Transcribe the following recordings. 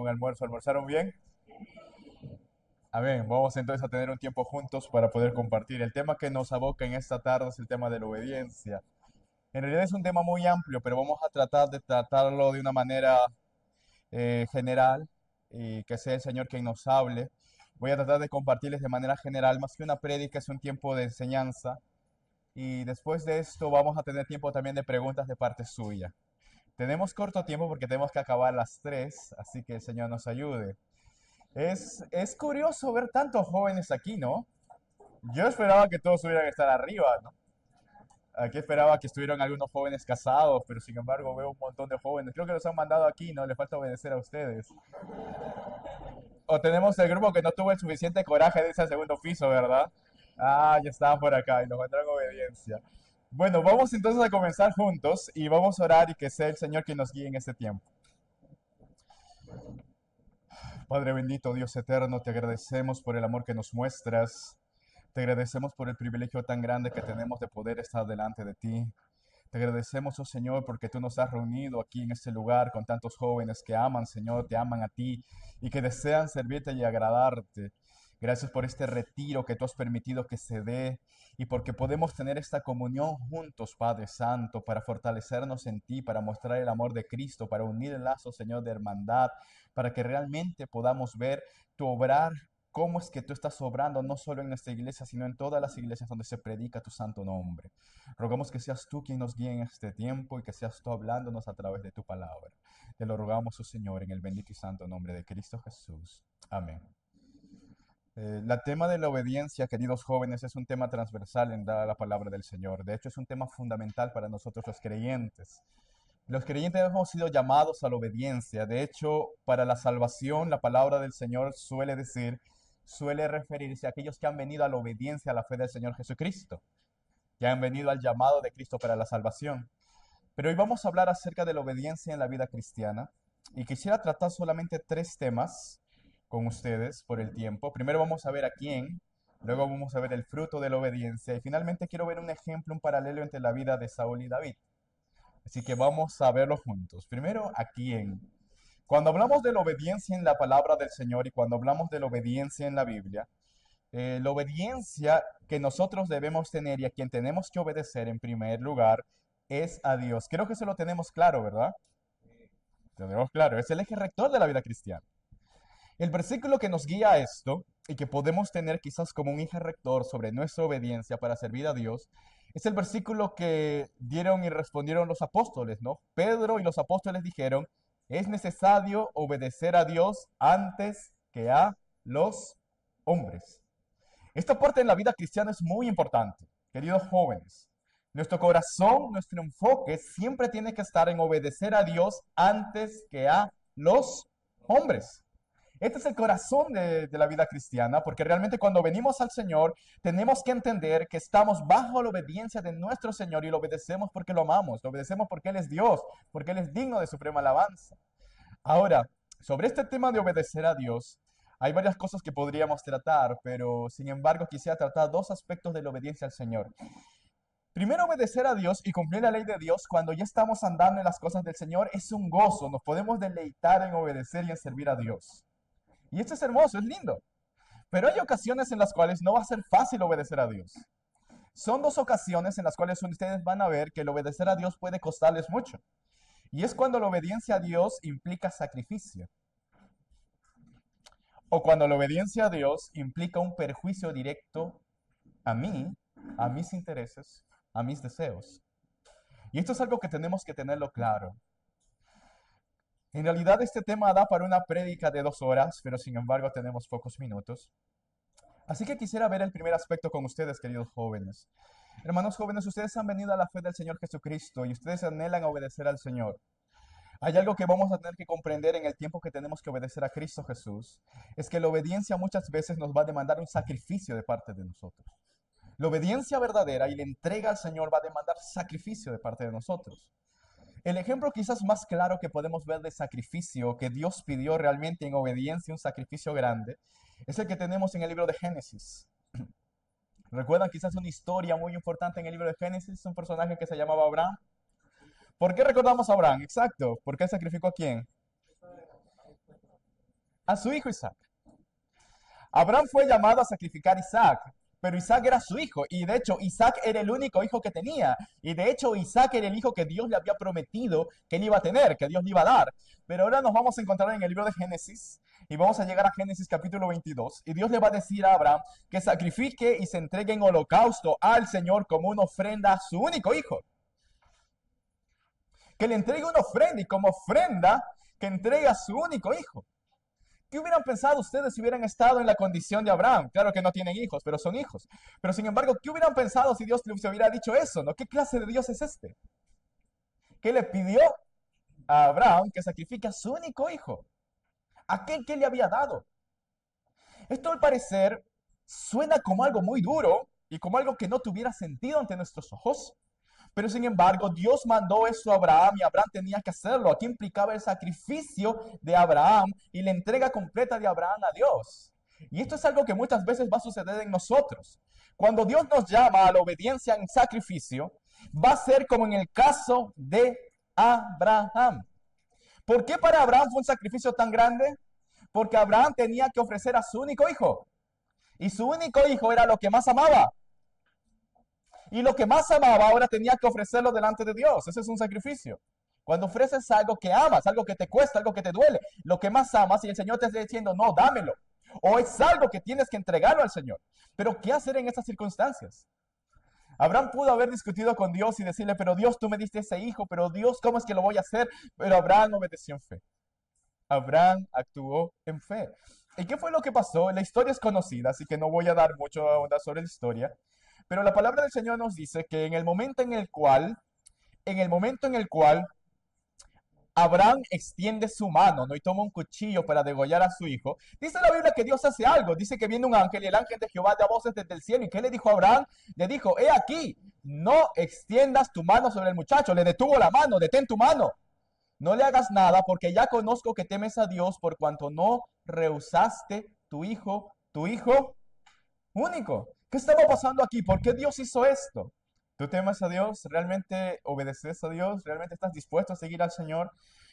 un almuerzo, ¿almorzaron bien? Amén. Vamos entonces a tener un tiempo juntos para poder compartir. El tema que nos aboca en esta tarde es el tema de la obediencia. En realidad es un tema muy amplio, pero vamos a tratar de tratarlo de una manera general y que sea el Señor quien nos hable. Voy a tratar de compartirles de manera general, más que una prédica, es un tiempo de enseñanza. Y después de esto vamos a tener tiempo también de preguntas de parte suya. Tenemos corto tiempo porque tenemos que acabar a las 3, así que el Señor nos ayude. Es curioso ver tantos jóvenes aquí, ¿no? Yo esperaba que todos hubieran estar arriba, ¿no? Aquí esperaba que estuvieran algunos jóvenes casados, pero sin embargo veo un montón de jóvenes. Creo que los han mandado aquí, ¿no? Le falta obedecer a ustedes. O tenemos el grupo que no tuvo el suficiente coraje de irse al segundo piso, ¿verdad? Ah, ya estaban por acá y nos mandaron obediencia. Bueno, vamos entonces a comenzar juntos y vamos a orar y que sea el Señor quien nos guíe en este tiempo. Padre bendito, Dios eterno, te agradecemos por el amor que nos muestras. Te agradecemos por el privilegio tan grande que tenemos de poder estar delante de ti. Te agradecemos, oh Señor, porque tú nos has reunido aquí en este lugar con tantos jóvenes que aman, Señor, te aman a ti y que desean servirte y agradarte. Gracias por este retiro que tú has permitido que se dé y porque podemos tener esta comunión juntos, Padre Santo, para fortalecernos en ti, para mostrar el amor de Cristo, para unir el lazo, Señor, de hermandad, para que realmente podamos ver tu obrar, cómo es que tú estás obrando no solo en nuestra iglesia, sino en todas las iglesias donde se predica tu santo nombre. Rogamos que seas tú quien nos guíe en este tiempo y que seas tú hablándonos a través de tu palabra. Te lo rogamos, oh Señor, en el bendito y santo nombre de Cristo Jesús. Amén. El tema de la obediencia, queridos jóvenes, es un tema transversal en la palabra del Señor. De hecho, es un tema fundamental para nosotros los creyentes. Los creyentes hemos sido llamados a la obediencia. De hecho, para la salvación, la palabra del Señor suele referirse a aquellos que han venido a la obediencia a la fe del Señor Jesucristo, que han venido al llamado de Cristo para la salvación. Pero hoy vamos a hablar acerca de la obediencia en la vida cristiana y quisiera tratar solamente tres temas con ustedes por el tiempo. Primero vamos a ver a quién, luego vamos a ver el fruto de la obediencia y finalmente quiero ver un ejemplo, un paralelo entre la vida de Saúl y David. Así que vamos a verlo juntos. Primero, ¿a quién? Cuando hablamos de la obediencia en la palabra del Señor y cuando hablamos de la obediencia en la Biblia, la obediencia que nosotros debemos tener y a quien tenemos que obedecer en primer lugar es a Dios. Creo que eso lo tenemos claro, ¿verdad? Lo tenemos claro, es el eje rector de la vida cristiana. El versículo que nos guía a esto y que podemos tener quizás como un eje rector sobre nuestra obediencia para servir a Dios es el versículo que dieron y respondieron los apóstoles, ¿no? Pedro y los apóstoles dijeron, es necesario obedecer a Dios antes que a los hombres. Esta parte en la vida cristiana es muy importante, queridos jóvenes. Nuestro corazón, nuestro enfoque siempre tiene que estar en obedecer a Dios antes que a los hombres. Este es el corazón de la vida cristiana, porque realmente cuando venimos al Señor tenemos que entender que estamos bajo la obediencia de nuestro Señor y lo obedecemos porque lo amamos, lo obedecemos porque Él es Dios, porque Él es digno de suprema alabanza. Ahora, sobre este tema de obedecer a Dios, hay varias cosas que podríamos tratar, pero sin embargo quisiera tratar dos aspectos de la obediencia al Señor. Primero, obedecer a Dios y cumplir la ley de Dios cuando ya estamos andando en las cosas del Señor es un gozo, nos podemos deleitar en obedecer y en servir a Dios. Y esto es hermoso, es lindo. Pero hay ocasiones en las cuales no va a ser fácil obedecer a Dios. Son dos ocasiones en las cuales ustedes van a ver que el obedecer a Dios puede costarles mucho. Y es cuando la obediencia a Dios implica sacrificio. O cuando la obediencia a Dios implica un perjuicio directo a mí, a mis intereses, a mis deseos. Y esto es algo que tenemos que tenerlo claro. En realidad este tema da para una prédica de 2 horas, pero sin embargo tenemos pocos minutos. Así que quisiera ver el primer aspecto con ustedes, queridos jóvenes. Hermanos jóvenes, ustedes han venido a la fe del Señor Jesucristo y ustedes anhelan obedecer al Señor. Hay algo que vamos a tener que comprender en el tiempo que tenemos que obedecer a Cristo Jesús, es que la obediencia muchas veces nos va a demandar un sacrificio de parte de nosotros. La obediencia verdadera y la entrega al Señor va a demandar sacrificio de parte de nosotros. El ejemplo quizás más claro que podemos ver de sacrificio que Dios pidió realmente en obediencia, un sacrificio grande, es el que tenemos en el libro de Génesis. ¿Recuerdan quizás una historia muy importante en el libro de Génesis? Un personaje que se llamaba Abraham. ¿Por qué recordamos a Abraham? Exacto. ¿Por qué sacrificó a quién? a su hijo Isaac. Abraham fue llamado a sacrificar a Isaac, pero Isaac era su hijo, y de hecho Isaac era el único hijo que tenía, y de hecho Isaac era el hijo que Dios le había prometido que él iba a tener, que Dios le iba a dar. Pero ahora nos vamos a encontrar en el libro de Génesis, y vamos a llegar a Génesis capítulo 22, y Dios le va a decir a Abraham que sacrifique y se entregue en holocausto al Señor como una ofrenda a su único hijo. Que le entregue una ofrenda, y como ofrenda que entregue a su único hijo. ¿Qué hubieran pensado ustedes si hubieran estado en la condición de Abraham? Claro que no tienen hijos, pero son hijos. Pero sin embargo, ¿qué hubieran pensado si Dios les hubiera dicho eso? ¿No? ¿Qué clase de Dios es este? ¿Qué le pidió a Abraham que sacrifique a su único hijo? Aquel que le había dado. Esto al parecer suena como algo muy duro y como algo que no tuviera sentido ante nuestros ojos. Pero sin embargo, Dios mandó eso a Abraham y Abraham tenía que hacerlo. Aquí implicaba el sacrificio de Abraham y la entrega completa de Abraham a Dios. Y esto es algo que muchas veces va a suceder en nosotros. Cuando Dios nos llama a la obediencia en sacrificio, va a ser como en el caso de Abraham. ¿Por qué para Abraham fue un sacrificio tan grande? Porque Abraham tenía que ofrecer a su único hijo. Y su único hijo era lo que más amaba. Y lo que más amaba ahora tenía que ofrecerlo delante de Dios. Ese es un sacrificio. Cuando ofreces algo que amas, algo que te cuesta, algo que te duele, lo que más amas y el Señor te está diciendo, no, dámelo. O es algo que tienes que entregarlo al Señor. Pero ¿qué hacer en estas circunstancias? Abraham pudo haber discutido con Dios y decirle, pero Dios, tú me diste ese hijo, pero Dios, ¿cómo es que lo voy a hacer? Pero Abraham obedeció en fe. Abraham actuó en fe. ¿Y qué fue lo que pasó? La historia es conocida, así que no voy a dar mucho a onda sobre la historia. Pero la palabra del Señor nos dice que en el momento en el cual Abraham extiende su mano, ¿no? Y toma un cuchillo para degollar a su hijo, dice la Biblia que Dios hace algo. Dice que viene un ángel y el ángel de Jehová da voces desde el cielo. ¿Y qué le dijo a Abraham? Le dijo, he aquí, no extiendas tu mano sobre el muchacho. Le detuvo la mano, detén tu mano. No le hagas nada porque ya conozco que temes a Dios por cuanto no rehusaste tu hijo único. ¿Qué estaba pasando aquí? ¿Por qué Dios hizo esto? ¿Tú temes a Dios? ¿Realmente obedeces a Dios? ¿Realmente estás dispuesto a seguir al Señor?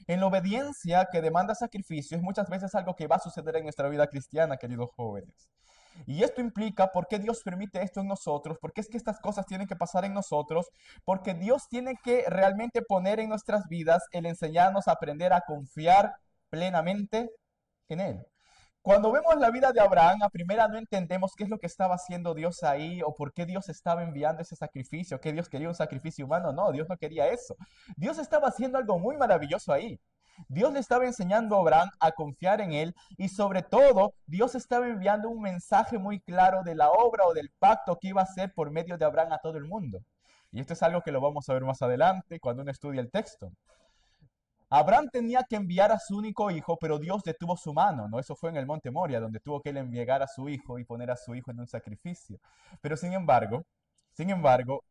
En la obediencia que demanda sacrificio es muchas veces algo que va a suceder en nuestra vida cristiana, queridos jóvenes. Y esto implica por qué Dios permite esto en nosotros, por qué es que estas cosas tienen que pasar en nosotros, porque Dios tiene que realmente poner en nuestras vidas el enseñarnos a aprender a confiar plenamente en Él. Cuando vemos la vida de Abraham, a primera no entendemos qué es lo que estaba haciendo Dios ahí o por qué Dios estaba enviando ese sacrificio, que Dios quería un sacrificio humano. No, Dios no quería eso. Dios estaba haciendo algo muy maravilloso ahí. Dios le estaba enseñando a Abraham a confiar en él y sobre todo Dios estaba enviando un mensaje muy claro de la obra o del pacto que iba a hacer por medio de Abraham a todo el mundo. Y esto es algo que lo vamos a ver más adelante cuando uno estudie el texto. Abraham tenía que enviar a su único hijo, pero Dios detuvo su mano, ¿no? Eso fue en el monte Moria, donde tuvo que él enviar a su hijo y poner a su hijo en un sacrificio. Pero sin embargo,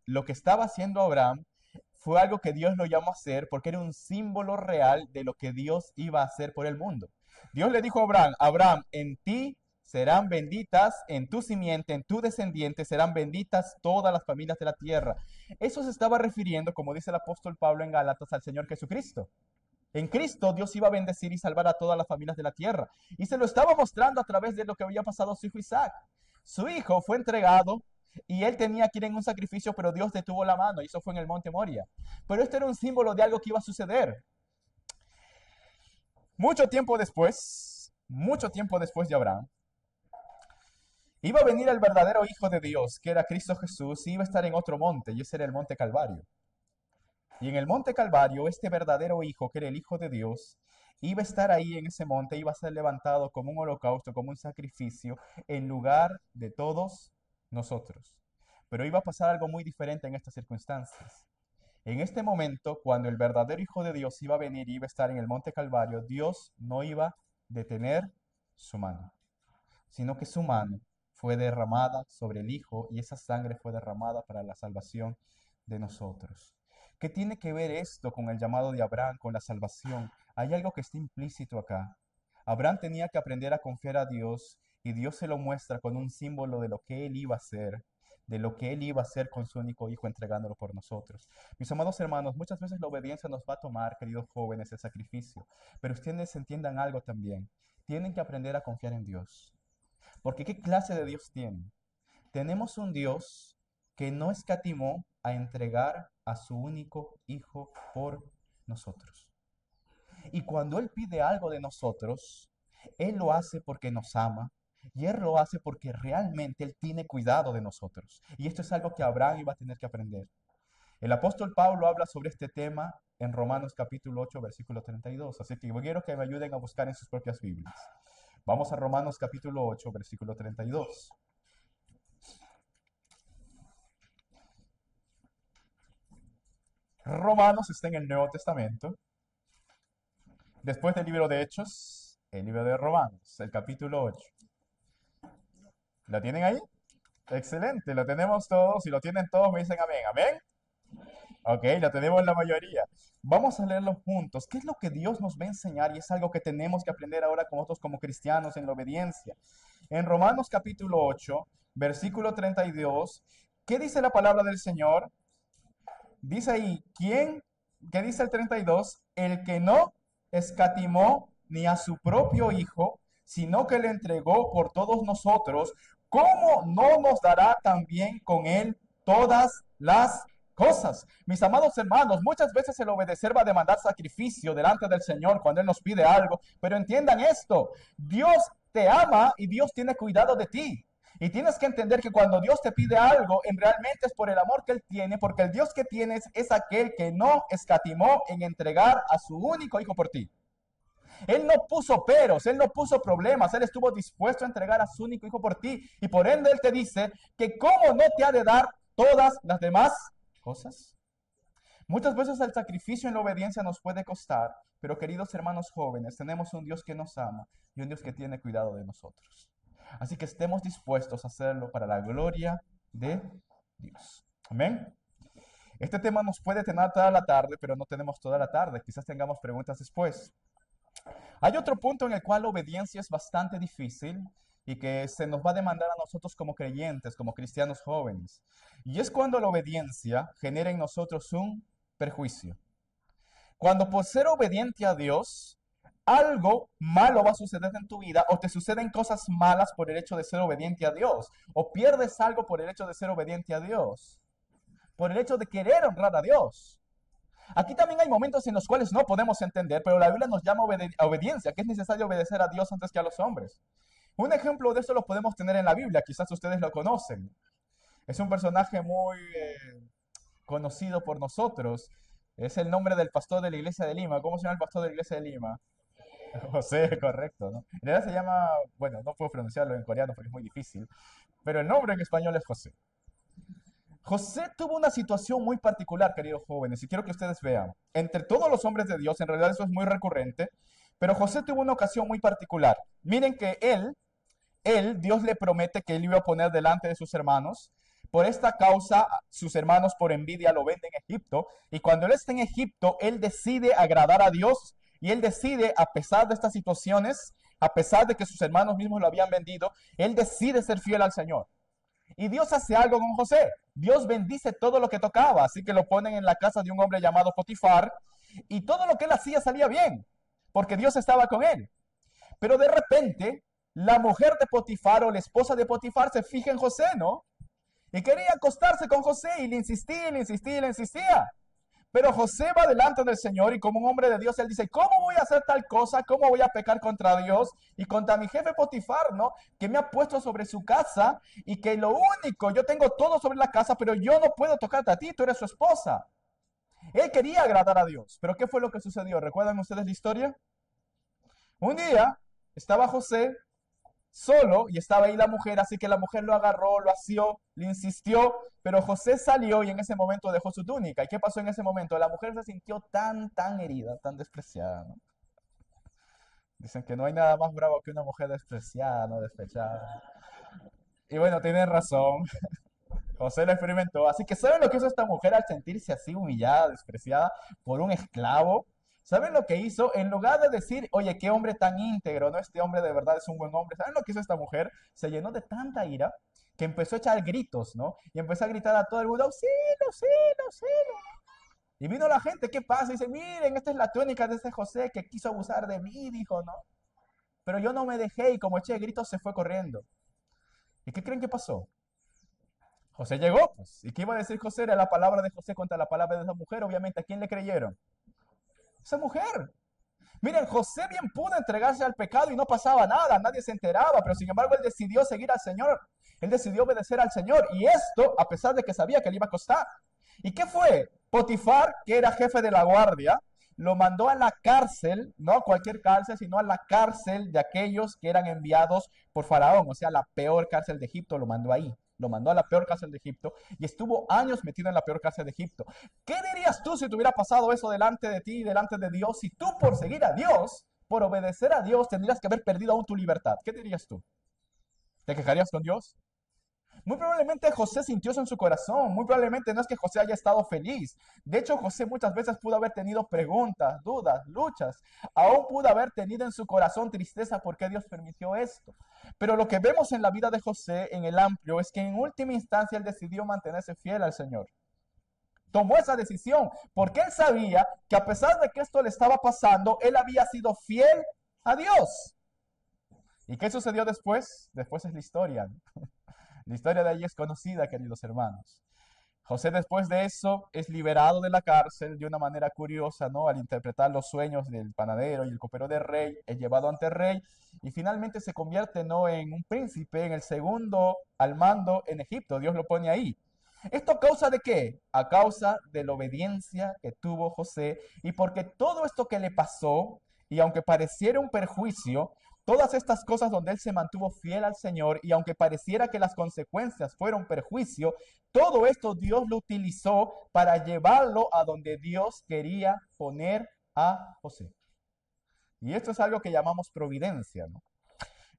lo que estaba haciendo Abraham fue algo que Dios lo llamó a hacer porque era un símbolo real de lo que Dios iba a hacer por el mundo. Dios le dijo a Abraham, Abraham, en ti serán benditas, en tu simiente, en tu descendiente serán benditas todas las familias de la tierra. Eso se estaba refiriendo, como dice el apóstol Pablo en Gálatas, al Señor Jesucristo. En Cristo Dios iba a bendecir y salvar a todas las familias de la tierra. Y se lo estaba mostrando a través de lo que había pasado a su hijo Isaac. Su hijo fue entregado y él tenía que ir en un sacrificio, pero Dios detuvo la mano y eso fue en el monte Moria. Pero esto era un símbolo de algo que iba a suceder. Mucho tiempo después de Abraham, iba a venir el verdadero Hijo de Dios, que era Cristo Jesús, y iba a estar en otro monte, y ese era el monte Calvario. Y en el monte Calvario, este verdadero Hijo, que era el Hijo de Dios, iba a estar ahí en ese monte, iba a ser levantado como un holocausto, como un sacrificio, en lugar de todos nosotros. Pero iba a pasar algo muy diferente en estas circunstancias. En este momento, cuando el verdadero Hijo de Dios iba a venir y iba a estar en el monte Calvario, Dios no iba a detener su mano, sino que su mano fue derramada sobre el Hijo y esa sangre fue derramada para la salvación de nosotros. ¿Qué tiene que ver esto con el llamado de Abraham, con la salvación? Hay algo que está implícito acá. Abraham tenía que aprender a confiar a Dios y Dios se lo muestra con un símbolo de lo que él iba a hacer, de lo que él iba a hacer con su único hijo entregándolo por nosotros. Mis amados hermanos, muchas veces la obediencia nos va a tomar, queridos jóvenes, el sacrificio, pero ustedes entiendan algo también. tienen que aprender a confiar en Dios. Porque ¿qué clase de Dios tienen? Tenemos un Dios que no escatimó a entregar a su único Hijo por nosotros. Y cuando Él pide algo de nosotros, Él lo hace porque nos ama y Él lo hace porque realmente Él tiene cuidado de nosotros. Y esto es algo que Abraham iba a tener que aprender. El apóstol Pablo habla sobre este tema en Romanos capítulo 8, versículo 32. Así que quiero que me ayuden a buscar en sus propias Biblias. Vamos a Romanos capítulo 8, versículo 32. Romanos está en el Nuevo Testamento. Después del libro de Hechos, el libro de Romanos, el capítulo 8. ¿Lo tienen ahí? Excelente, lo tenemos todos. Si lo tienen todos, me dicen amén. ¿Amén? Ok, lo tenemos la mayoría. Vamos a leerlo juntos. ¿Qué es lo que Dios nos va a enseñar? Y es algo que tenemos que aprender ahora con nosotros como cristianos en la obediencia. En Romanos capítulo 8, versículo 32, ¿qué dice la palabra del Señor? Dice ahí, ¿qué dice el 32? El que no escatimó ni a su propio Hijo, sino que le entregó por todos nosotros, ¿cómo no nos dará también con él todas las cosas? Mis amados hermanos, muchas veces el obedecer va a demandar sacrificio delante del Señor cuando Él nos pide algo, pero entiendan esto, Dios te ama y Dios tiene cuidado de ti. Y tienes que entender que cuando Dios te pide algo, en realmente es por el amor que Él tiene, porque el Dios que tienes es aquel que no escatimó en entregar a su único Hijo por ti. Él no puso peros, Él no puso problemas, Él estuvo dispuesto a entregar a su único Hijo por ti. Y por ende Él te dice que cómo no te ha de dar todas las demás cosas. Muchas veces el sacrificio en la obediencia nos puede costar, pero queridos hermanos jóvenes, tenemos un Dios que nos ama y un Dios que tiene cuidado de nosotros. Así que estemos dispuestos a hacerlo para la gloria de Dios. Amén. Este tema nos puede tener toda la tarde, pero no tenemos toda la tarde. Quizás tengamos preguntas después. Hay otro punto en el cual la obediencia es bastante difícil y que se nos va a demandar a nosotros como creyentes, como cristianos jóvenes. Y es cuando la obediencia genera en nosotros un perjuicio. Cuando por ser obediente a Dios, algo malo va a suceder en tu vida o te suceden cosas malas por el hecho de ser obediente a Dios o pierdes algo por el hecho de ser obediente a Dios, por el hecho de querer honrar a Dios. Aquí también hay momentos en los cuales no podemos entender, pero la Biblia nos llama a obediencia, que es necesario obedecer a Dios antes que a los hombres. Un ejemplo de esto lo podemos tener en la Biblia, quizás ustedes lo conocen. Es un personaje muy conocido por nosotros. Es el nombre del pastor de la iglesia de Lima. ¿Cómo se llama el pastor de la iglesia de Lima? José, correcto, ¿no? En realidad se llama, bueno, no puedo pronunciarlo en coreano porque es muy difícil, pero el nombre en español es José. José tuvo una situación muy particular, queridos jóvenes, y quiero que ustedes vean. Entre todos los hombres de Dios, en realidad eso es muy recurrente, pero José tuvo una ocasión muy particular. Miren que Dios le promete que él iba a poner delante de sus hermanos. Por esta causa, sus hermanos por envidia lo venden en Egipto. Y cuando él está en Egipto, él decide agradar a Dios. Y él decide, a pesar de estas situaciones, a pesar de que sus hermanos mismos lo habían vendido, él decide ser fiel al Señor. Y Dios hace algo con José. Dios bendice todo lo que tocaba. Así que lo ponen en la casa de un hombre llamado Potifar. Y todo lo que él hacía salía bien. Porque Dios estaba con él. Pero de repente, la mujer de Potifar o la esposa de Potifar se fija en José, ¿no? Y quería acostarse con José y le insistía, le insistía, le insistía. Pero José va delante del Señor y como un hombre de Dios, él dice, ¿cómo voy a hacer tal cosa? ¿Cómo voy a pecar contra Dios? Y contra mi jefe Potifar, ¿no? Que me ha puesto sobre su casa y que lo único, yo tengo todo sobre la casa, pero yo no puedo tocarte a ti, tú eres su esposa. Él quería agradar a Dios, pero ¿qué fue lo que sucedió? ¿Recuerdan ustedes la historia? Un día estaba José solo y estaba ahí la mujer, así que la mujer lo agarró, lo asió, le insistió, pero José salió y en ese momento dejó su túnica. ¿Y qué pasó en ese momento? La mujer se sintió tan herida, tan despreciada, ¿no? Dicen que no hay nada más bravo que una mujer despreciada, no despechada. Y bueno, tienen razón. José lo experimentó. Así que ¿saben lo que hizo esta mujer al sentirse así humillada, despreciada por un esclavo? ¿Saben lo que hizo? En lugar de decir, oye, qué hombre tan íntegro, ¿no? Este hombre de verdad es un buen hombre. ¿Saben lo que hizo esta mujer? Se llenó de tanta ira que empezó a echar gritos, ¿no? Y empezó a gritar a todo el mundo, auxilio, auxilio, auxilio. Y vino la gente, ¿qué pasa? Y dice, miren, esta es la túnica de ese José que quiso abusar de mí, dijo, ¿no? pero yo no me dejé y como eché gritos se fue corriendo. ¿Y qué creen que pasó? José llegó, pues. ¿Y qué iba a decir José? Era la palabra de José contra la palabra de esa mujer. Obviamente, ¿a quién le creyeron? Esa mujer. Miren, José bien pudo entregarse al pecado y no pasaba nada, nadie se enteraba, pero sin embargo él decidió seguir al Señor, él decidió obedecer al Señor y esto a pesar de que sabía que le iba a costar. ¿Y qué fue? Potifar, que era jefe de la guardia, lo mandó a la cárcel, no a cualquier cárcel, sino a la cárcel de aquellos que eran enviados por Faraón, o sea, la peor cárcel de Egipto, lo mandó ahí. Lo mandó a la peor cárcel de Egipto y estuvo años metido en la peor cárcel de Egipto. ¿Qué dirías tú si te hubiera pasado eso delante de ti, delante de Dios? Si tú por seguir a Dios, por obedecer a Dios, tendrías que haber perdido aún tu libertad. ¿Qué dirías tú? ¿Te quejarías con Dios? Muy probablemente José sintió eso en su corazón. Muy probablemente no es que José haya estado feliz. De hecho, José muchas veces pudo haber tenido preguntas, dudas, luchas. Aún pudo haber tenido en su corazón tristeza por qué Dios permitió esto. Pero lo que vemos en la vida de José, en el amplio, es que en última instancia él decidió mantenerse fiel al Señor. Tomó esa decisión porque él sabía que a pesar de que esto le estaba pasando, él había sido fiel a Dios. ¿Y qué sucedió después? Después es la historia. La historia de ahí es conocida, queridos hermanos. José después de eso es liberado de la cárcel de una manera curiosa, ¿no? Al interpretar los sueños del panadero y el copero del rey, es llevado ante el rey y finalmente se convierte, ¿no? En un príncipe, en el segundo al mando en Egipto. Dios lo pone ahí. ¿Esto a causa de qué? A causa de la obediencia que tuvo José y porque todo esto que le pasó, y aunque pareciera un perjuicio, todas estas cosas donde él se mantuvo fiel al Señor y aunque pareciera que las consecuencias fueron perjuicio, todo esto Dios lo utilizó para llevarlo a donde Dios quería poner a José. Y esto es algo que llamamos providencia, ¿no?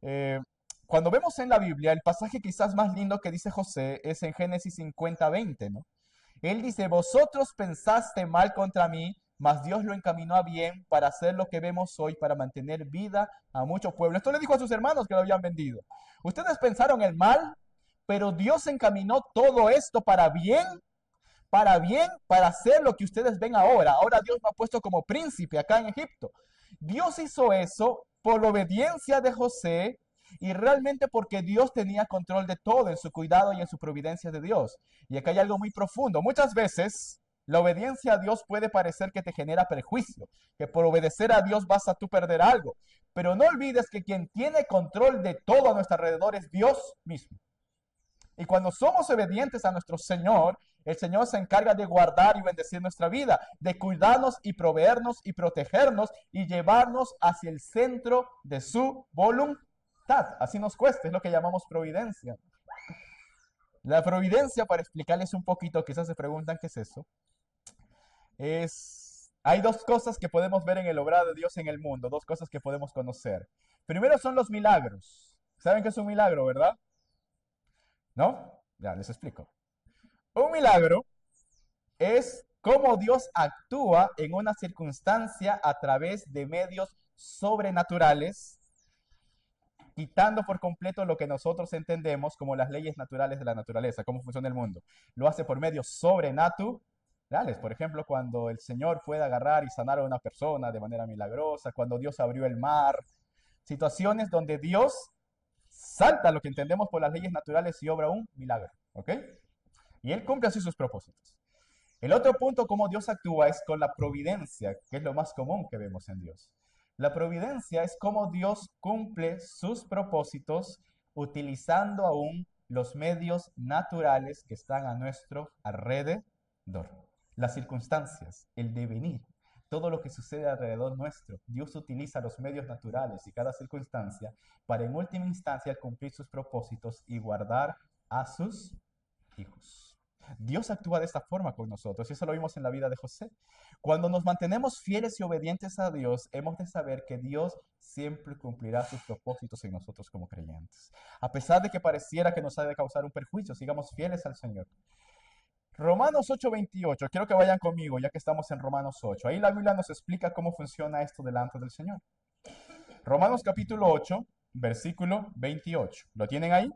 Eh, Cuando vemos en la Biblia, el pasaje quizás más lindo que dice José es en Génesis 50:20, ¿no? Él dice, vosotros pensaste mal contra mí, mas Dios lo encaminó a bien para hacer lo que vemos hoy, para mantener vida a mucho pueblo. Esto le dijo a sus hermanos que lo habían vendido. Ustedes pensaron el mal, pero Dios encaminó todo esto para bien, para hacer lo que ustedes ven ahora. Ahora Dios me ha puesto como príncipe acá en Egipto. Dios hizo eso por la obediencia de José y realmente porque Dios tenía control de todo en su cuidado y en su providencia de Dios. Y acá hay algo muy profundo. Muchas veces la obediencia a Dios puede parecer que te genera perjuicio, que por obedecer a Dios vas a tú perder algo. Pero no olvides que quien tiene control de todo a nuestro alrededor es Dios mismo. Y cuando somos obedientes a nuestro Señor, el Señor se encarga de guardar y bendecir nuestra vida, de cuidarnos y proveernos y protegernos y llevarnos hacia el centro de su voluntad. Así nos cuesta, es lo que llamamos providencia. La providencia, para explicarles un poquito, quizás se preguntan qué es eso, hay dos cosas que podemos ver en el obrar de Dios en el mundo, dos cosas que podemos conocer. Primero son los milagros. ¿Saben qué es un milagro, verdad? ¿No? Ya, les explico. Un milagro es cómo Dios actúa en una circunstancia a través de medios sobrenaturales, quitando por completo lo que nosotros entendemos como las leyes naturales de la naturaleza, cómo funciona el mundo. Lo hace por medios sobrenaturales. Por ejemplo, cuando el Señor puede agarrar y sanar a una persona de manera milagrosa, cuando Dios abrió el mar, situaciones donde Dios salta lo que entendemos por las leyes naturales y obra un milagro, ¿ok? Y Él cumple así sus propósitos. El otro punto, cómo Dios actúa, es con la providencia, que es lo más común que vemos en Dios. La providencia es cómo Dios cumple sus propósitos utilizando aún los medios naturales que están a nuestro alrededor. Las circunstancias, el devenir, todo lo que sucede alrededor nuestro. Dios utiliza los medios naturales y cada circunstancia para en última instancia cumplir sus propósitos y guardar a sus hijos. Dios actúa de esta forma con nosotros y eso lo vimos en la vida de José. Cuando nos mantenemos fieles y obedientes a Dios, hemos de saber que Dios siempre cumplirá sus propósitos en nosotros como creyentes. A pesar de que pareciera que nos ha de causar un perjuicio, sigamos fieles al Señor. Romanos 8:28, quiero que vayan conmigo ya que estamos en Romanos 8. Ahí la Biblia nos explica cómo funciona esto delante del Señor. Romanos capítulo 8, versículo 28. ¿Lo tienen ahí?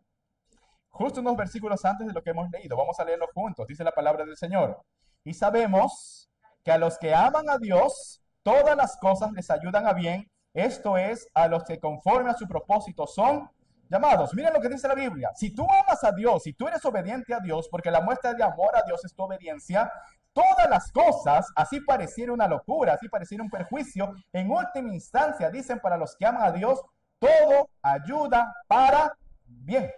Justo unos versículos antes de lo que hemos leído. Vamos a leerlo juntos. Dice la palabra del Señor. Y sabemos que a los que aman a Dios, todas las cosas les ayudan a bien, Esto es, a los que conforme a su propósito son llamados. Miren lo que dice la Biblia. Si tú amas a Dios, si tú eres obediente a Dios, porque la muestra de amor a Dios es tu obediencia, todas las cosas, así pareciera una locura, así pareciera un perjuicio, en última instancia, dicen para los que aman a Dios, todo ayuda para bien.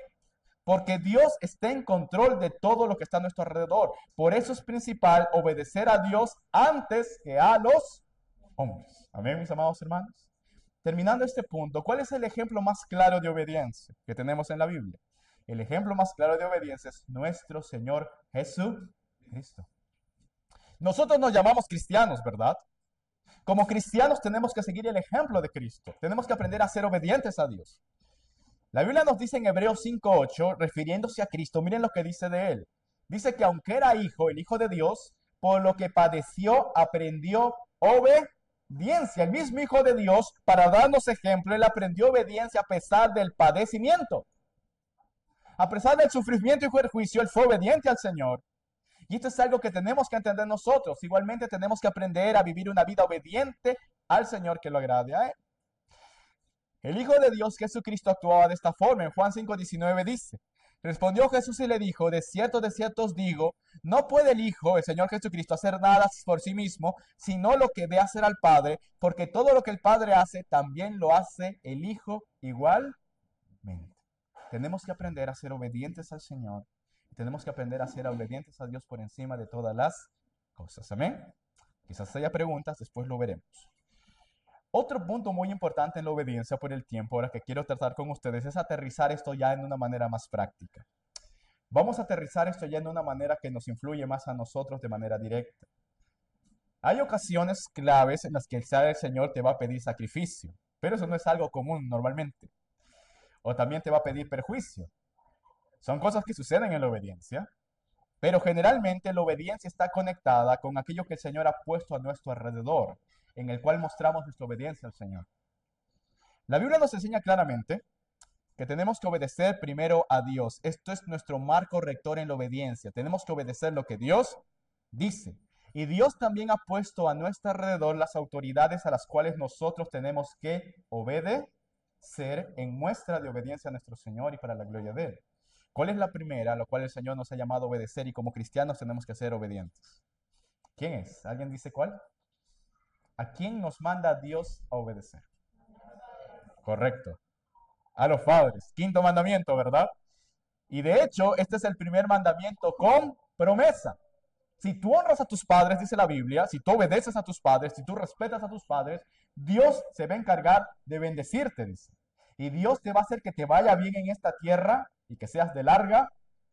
Porque Dios está en control de todo lo que está a nuestro alrededor. Por eso es principal obedecer a Dios antes que a los hombres. Amén, mis amados hermanos. Terminando este punto, ¿cuál es el ejemplo más claro de obediencia que tenemos en la Biblia? El ejemplo más claro de obediencia es nuestro Señor Jesucristo. Nosotros nos llamamos cristianos, ¿verdad? Como cristianos tenemos que seguir el ejemplo de Cristo. Tenemos que aprender a ser obedientes a Dios. La Biblia nos dice en Hebreos 5:8, refiriéndose a Cristo, miren lo que dice de él. Dice que aunque era hijo, el hijo de Dios, por lo que padeció, aprendió obediencia. El mismo hijo de Dios, para darnos ejemplo, él aprendió obediencia a pesar del padecimiento. A pesar del sufrimiento y juicio, él fue obediente al Señor. Y esto es algo que tenemos que entender nosotros. Igualmente tenemos que aprender a vivir una vida obediente al Señor que lo agrade a él. El Hijo de Dios, Jesucristo, actuaba de esta forma. En Juan 5:19 dice, respondió Jesús y le dijo, de cierto os digo, no puede el Hijo, el Señor Jesucristo, hacer nada por sí mismo, sino lo que ve hacer al Padre, porque todo lo que el Padre hace, también lo hace el Hijo igualmente. Tenemos que aprender a ser obedientes al Señor. Tenemos que aprender a ser obedientes a Dios por encima de todas las cosas. Amén. Quizás haya preguntas, después lo veremos. Otro punto muy importante en la obediencia por el tiempo, ahora que quiero tratar con ustedes, es aterrizar esto ya en una manera más práctica. Vamos a aterrizar esto ya en una manera que nos influye más a nosotros de manera directa. Hay ocasiones claves en las que el Señor te va a pedir sacrificio, pero eso no es algo común normalmente. O también te va a pedir perjuicio. Son cosas que suceden en la obediencia, pero generalmente la obediencia está conectada con aquello que el Señor ha puesto a nuestro alrededor, en el cual mostramos nuestra obediencia al Señor. La Biblia nos enseña claramente que tenemos que obedecer primero a Dios. Esto es nuestro marco rector en la obediencia. Tenemos que obedecer lo que Dios dice. Y Dios también ha puesto a nuestro alrededor las autoridades a las cuales nosotros tenemos que obedecer en muestra de obediencia a nuestro Señor y para la gloria de Él. ¿Cuál es la primera a la cual el Señor nos ha llamado a obedecer y como cristianos tenemos que ser obedientes? ¿Quién es? ¿Alguien dice cuál? ¿A quién nos manda Dios a obedecer? Correcto. A los padres. Quinto mandamiento, ¿verdad? Y de hecho, este es el primer mandamiento con promesa. Si tú honras a tus padres, dice la Biblia, si tú obedeces a tus padres, si tú respetas a tus padres, Dios se va a encargar de bendecirte, dice. Y Dios te va a hacer que te vaya bien en esta tierra y que seas de larga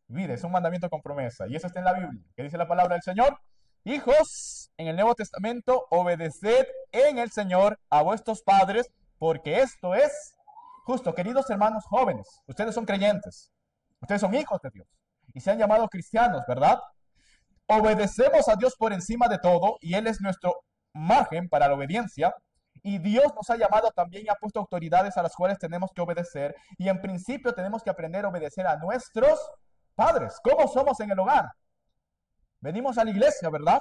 vida. Es un mandamiento con promesa. Y eso está en la Biblia. ¿Qué dice la palabra del Señor? Hijos, en el Nuevo Testamento, obedeced en el Señor a vuestros padres, porque esto es justo. Queridos hermanos jóvenes, ustedes son creyentes, ustedes son hijos de Dios y se han llamado cristianos, ¿verdad? Obedecemos a Dios por encima de todo y Él es nuestro margen para la obediencia. Y Dios nos ha llamado también y ha puesto autoridades a las cuales tenemos que obedecer. Y en principio tenemos que aprender a obedecer a nuestros padres. ¿Cómo somos en el hogar? Venimos a la iglesia, ¿verdad?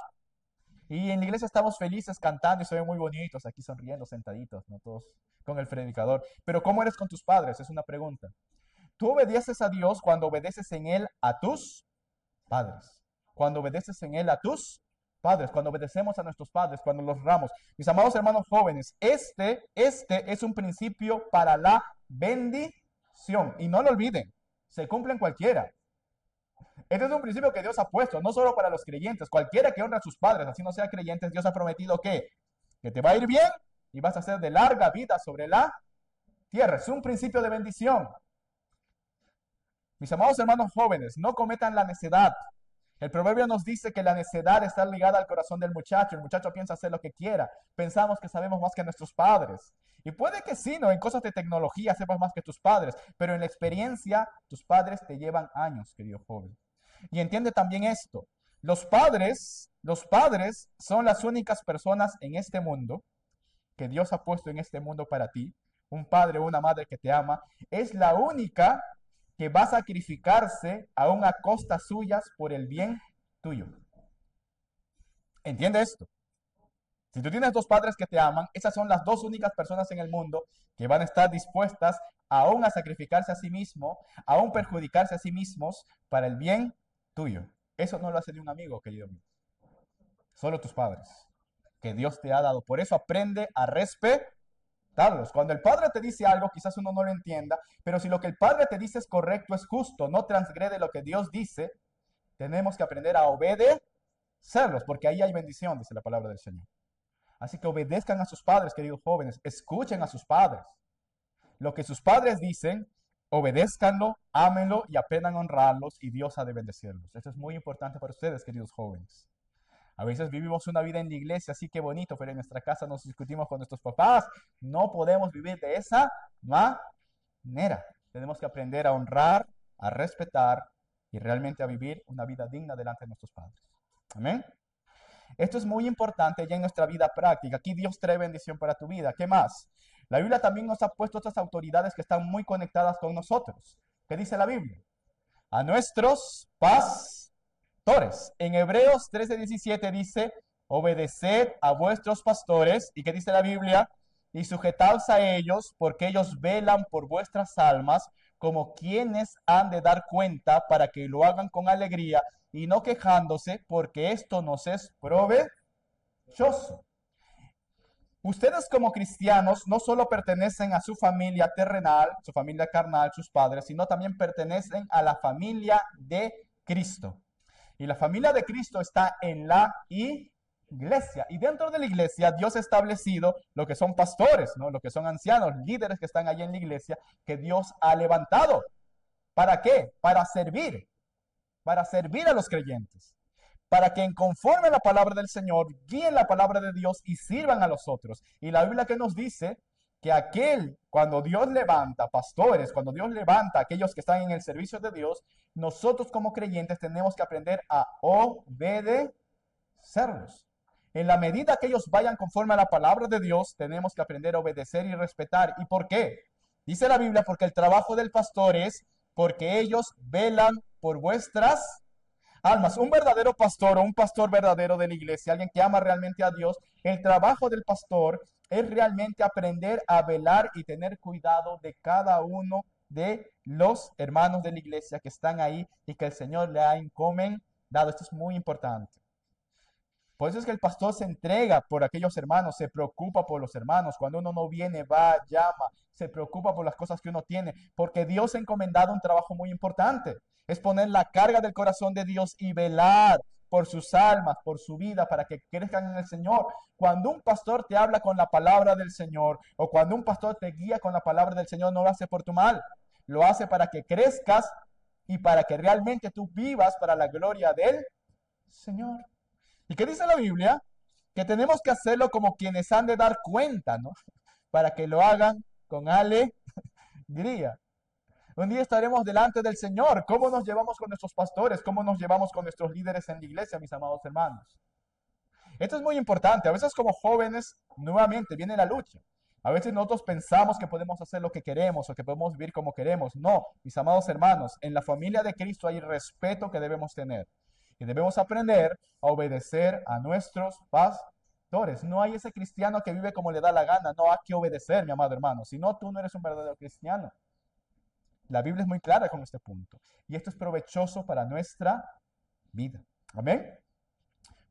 Y en la iglesia estamos felices cantando y se ven muy bonitos, aquí sonriendo, sentaditos, ¿no? Todos con el predicador. Pero ¿cómo eres con tus padres? Es una pregunta. Tú obedeces a Dios cuando obedeces en Él a tus padres. Cuando obedeces en Él a tus padres, cuando obedecemos a nuestros padres, cuando los honramos. Mis amados hermanos jóvenes, este es un principio para la bendición. Y no lo olviden, se cumple en cualquiera. Este es un principio que Dios ha puesto, no solo para los creyentes. Cualquiera que honra a sus padres, así no sea creyentes, Dios ha prometido que te va a ir bien y vas a ser de larga vida sobre la tierra. Es un principio de bendición. Mis amados hermanos jóvenes, no cometan la necedad. El proverbio nos dice que la necedad está ligada al corazón del muchacho. El muchacho piensa hacer lo que quiera. Pensamos que sabemos más que nuestros padres. Y puede que sí, ¿no? En cosas de tecnología sepas más que tus padres. Pero en la experiencia, tus padres te llevan años, querido joven. Y entiende también esto. Los padres son las únicas personas en este mundo que Dios ha puesto en este mundo para ti. Un padre o una madre que te ama. Es la única que va a sacrificarse aún a costas suyas por el bien tuyo. ¿Entiende esto? Si tú tienes dos padres que te aman, esas son las dos únicas personas en el mundo que van a estar dispuestas aún a sacrificarse a sí mismos, aún perjudicarse a sí mismos para el bien tuyo. Eso no lo hace ni un amigo, querido mío. Solo tus padres, que Dios te ha dado. Por eso aprende a respetarlos. Cuando el padre te dice algo, quizás uno no lo entienda, pero si lo que el padre te dice es correcto, es justo, no transgrede lo que Dios dice, tenemos que aprender a obedecerlos, porque ahí hay bendición, dice la palabra del Señor. Así que obedezcan a sus padres, queridos jóvenes, escuchen a sus padres. Lo que sus padres dicen, obedézcanlo, ámenlo y aprendan a honrarlos y Dios ha de bendecirlos. Esto es muy importante para ustedes, queridos jóvenes. A veces vivimos una vida en la iglesia, así que bonito, pero en nuestra casa nos discutimos con nuestros papás. No podemos vivir de esa manera. Tenemos que aprender a honrar, a respetar y realmente a vivir una vida digna delante de nuestros padres. Amén. Esto es muy importante ya en nuestra vida práctica. Aquí Dios trae bendición para tu vida. ¿Qué más? La Biblia también nos ha puesto otras autoridades que están muy conectadas con nosotros. ¿Qué dice la Biblia? A nuestros pastores. En Hebreos 13:17 dice, obedeced a vuestros pastores. ¿Y qué dice la Biblia? Y sujetaos a ellos, porque ellos velan por vuestras almas, como quienes han de dar cuenta para que lo hagan con alegría y no quejándose, porque esto nos es provechoso. Ustedes como cristianos no solo pertenecen a su familia terrenal, su familia carnal, sus padres, sino también pertenecen a la familia de Cristo. Y la familia de Cristo está en la iglesia. Y dentro de la iglesia Dios ha establecido lo que son pastores, ¿no? Lo que son ancianos, líderes que están allí en la iglesia, que Dios ha levantado. ¿Para qué? Para servir a los creyentes, para que conforme a la palabra del Señor, guíen la palabra de Dios y sirvan a los otros. Y la Biblia que nos dice que cuando Dios levanta pastores, cuando Dios levanta a aquellos que están en el servicio de Dios, nosotros como creyentes tenemos que aprender a obedecerlos. En la medida que ellos vayan conforme a la palabra de Dios, tenemos que aprender a obedecer y respetar. ¿Y por qué? Dice la Biblia, porque el trabajo del pastor es porque ellos velan por vuestras almas. Un verdadero pastor o un pastor verdadero de la iglesia, alguien que ama realmente a Dios, el trabajo del pastor es realmente aprender a velar y tener cuidado de cada uno de los hermanos de la iglesia que están ahí y que el Señor le ha encomendado. Esto es muy importante. Por eso es que el pastor se entrega por aquellos hermanos, se preocupa por los hermanos. Cuando uno no viene, va, llama, se preocupa por las cosas que uno tiene, porque Dios ha encomendado un trabajo muy importante. Es poner la carga del corazón de Dios y velar por sus almas, por su vida, para que crezcan en el Señor. Cuando un pastor te habla con la palabra del Señor, o cuando un pastor te guía con la palabra del Señor, no lo hace por tu mal, lo hace para que crezcas y para que realmente tú vivas para la gloria del Señor. ¿Y qué dice la Biblia? Que tenemos que hacerlo como quienes han de dar cuenta, ¿no? Para que lo hagan con alegría. Un día estaremos delante del Señor. ¿Cómo nos llevamos con nuestros pastores? ¿Cómo nos llevamos con nuestros líderes en la iglesia, mis amados hermanos? Esto es muy importante. A veces como jóvenes, nuevamente, viene la lucha. A veces nosotros pensamos que podemos hacer lo que queremos o que podemos vivir como queremos. No, mis amados hermanos, en la familia de Cristo hay respeto que debemos tener. Y debemos aprender a obedecer a nuestros pastores. No hay ese cristiano que vive como le da la gana. No hay que obedecer, mi amado hermano. Si no, tú no eres un verdadero cristiano. La Biblia es muy clara con este punto. Y esto es provechoso para nuestra vida. Amén.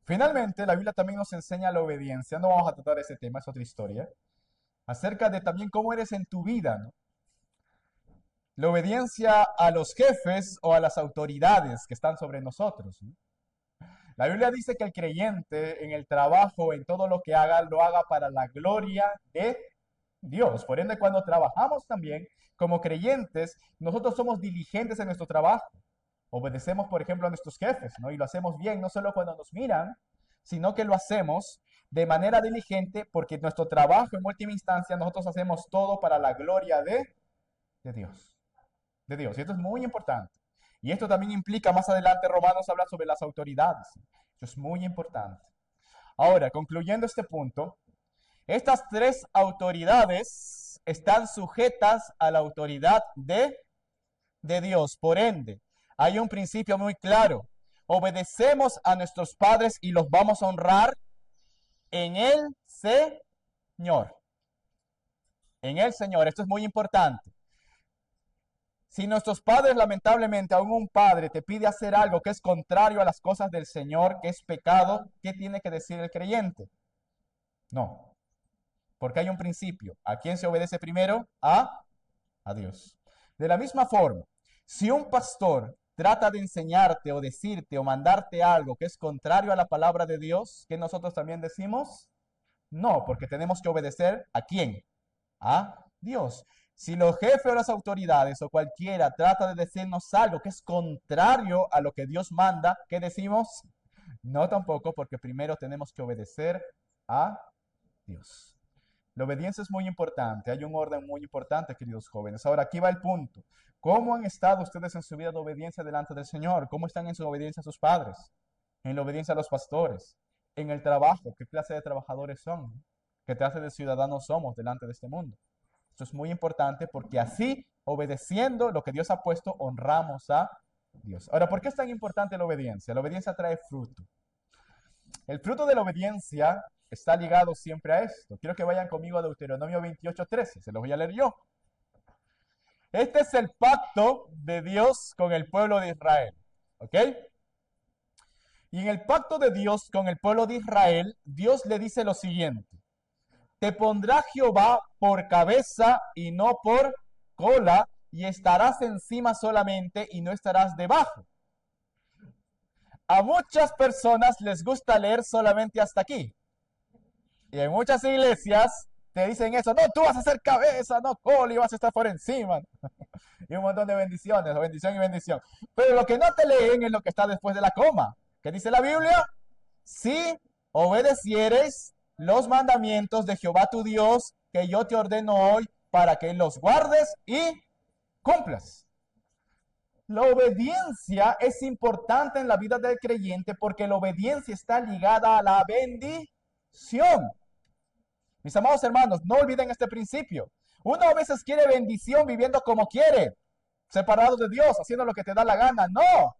Finalmente, la Biblia también nos enseña la obediencia. No vamos a tratar ese tema, es otra historia. Acerca de también cómo eres en tu vida, ¿no? La obediencia a los jefes o a las autoridades que están sobre nosotros, ¿no? La Biblia dice que el creyente en el trabajo, en todo lo que haga, lo haga para la gloria de Dios. Por ende, cuando trabajamos también como creyentes, nosotros somos diligentes en nuestro trabajo. Obedecemos, por ejemplo, a nuestros jefes, ¿no? Y lo hacemos bien, no solo cuando nos miran, sino que lo hacemos de manera diligente porque nuestro trabajo, en última instancia, nosotros hacemos todo para la gloria de Dios. De Dios. Y esto es muy importante. Y esto también implica, más adelante, Romanos habla sobre las autoridades. Esto es muy importante. Ahora, concluyendo este punto, estas tres autoridades están sujetas a la autoridad de Dios. Por ende, hay un principio muy claro. Obedecemos a nuestros padres y los vamos a honrar en el Señor. En el Señor. Esto es muy importante. Si nuestros padres, lamentablemente, aún un padre te pide hacer algo que es contrario a las cosas del Señor, que es pecado, ¿qué tiene que decir el creyente? No, porque hay un principio. ¿A quién se obedece primero? A Dios. De la misma forma, si un pastor trata de enseñarte o decirte o mandarte algo que es contrario a la palabra de Dios, ¿qué nosotros también decimos? No, porque tenemos que obedecer ¿a quién? A Dios. Si los jefes o las autoridades o cualquiera trata de decirnos algo que es contrario a lo que Dios manda, ¿qué decimos? No tampoco, porque primero tenemos que obedecer a Dios. La obediencia es muy importante, hay un orden muy importante, queridos jóvenes. Ahora, aquí va el punto. ¿Cómo han estado ustedes en su vida de obediencia delante del Señor? ¿Cómo están en su obediencia a sus padres? En la obediencia a los pastores. En el trabajo, ¿qué clase de trabajadores son? ¿Qué clase de ciudadanos somos delante de este mundo? Esto es muy importante porque así, obedeciendo lo que Dios ha puesto, honramos a Dios. Ahora, ¿por qué es tan importante la obediencia? La obediencia trae fruto. El fruto de la obediencia está ligado siempre a esto. Quiero que vayan conmigo a Deuteronomio 28:13. Se los voy a leer yo. Este es el pacto de Dios con el pueblo de Israel. ¿Ok? Y en el pacto de Dios con el pueblo de Israel, Dios le dice lo siguiente. Te pondrá Jehová por cabeza y no por cola, y estarás encima solamente y no estarás debajo. A muchas personas les gusta leer solamente hasta aquí. Y en muchas iglesias te dicen eso, no, tú vas a ser cabeza, no cola, y vas a estar por encima. Y un montón de bendiciones, bendición y bendición. Pero lo que no te leen es lo que está después de la coma. ¿Qué dice la Biblia? Si obedecieres los mandamientos de Jehová tu Dios, que yo te ordeno hoy, para que los guardes y cumplas. La obediencia es importante en la vida del creyente porque la obediencia está ligada a la bendición. Mis amados hermanos, no olviden este principio. Uno a veces quiere bendición viviendo como quiere, separado de Dios, haciendo lo que te da la gana. No.